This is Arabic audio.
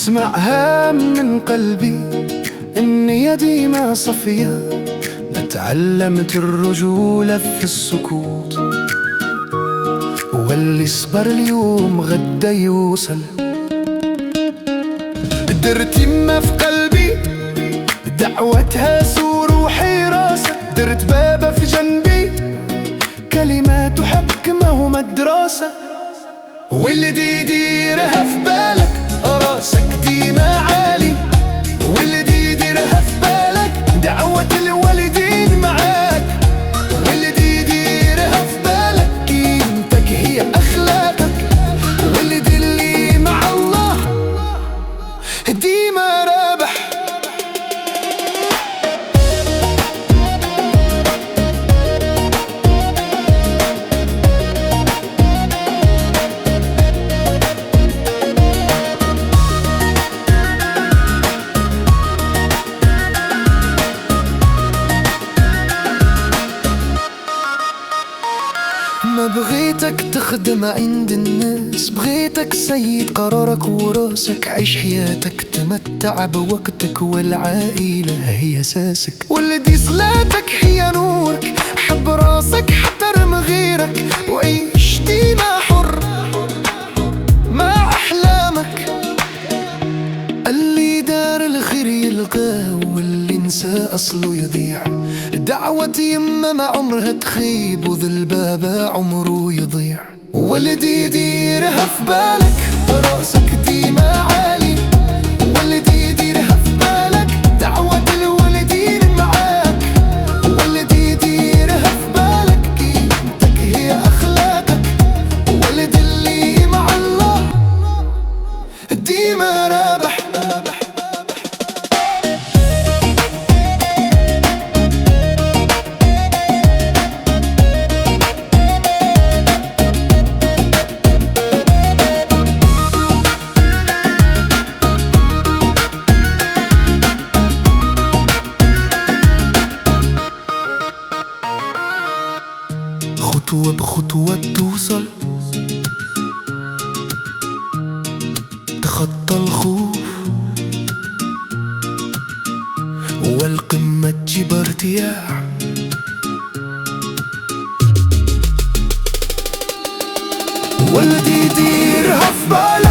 اسمعها من قلبي إن يدي ما صفية، تعلمت الرجولة في السكوت، واللي صبر اليوم غدا يوصل. درت يما في قلبي دعوتها سور وحراسة، درت بابا في جنبي كلمات وحكمة ومدرسة، واللي يديرها في بالك راسك ديما عالي، واللي يديرها في بالك دعوة الوالدين معاك، واللي يديرها في بالك قيمتك هي أخلاقك، واللي اللي مع الله ديما رابح. ما بغيتك تخدم عند الناس، بغيتك سيد قرارك وراسك، عيش حياتك تمتع بوقتك، والعائلة هي أساسك، والدي صلاتك هي نورك، حب راسك حترم غيرك، وعيش ديما حر مع أحلامك. اللي دار الخير يلقاه، واللي نسى أصله يضيع. دعوة يما ما عمرها تخيب، وذا البابا عمره يضيع، والدي يديرها في بالك راسك ديما عالي، والدي يديرها في بالك دعوة الوالدين معاك، والدي يديرها في بالك قيمتك هي أخلاقك، والدي اللي مع الله ديما رابح. خطوة بخطوة توصل، تخطى الخوف، والقمة تجيب ارتياح، والدي يديرها في بالك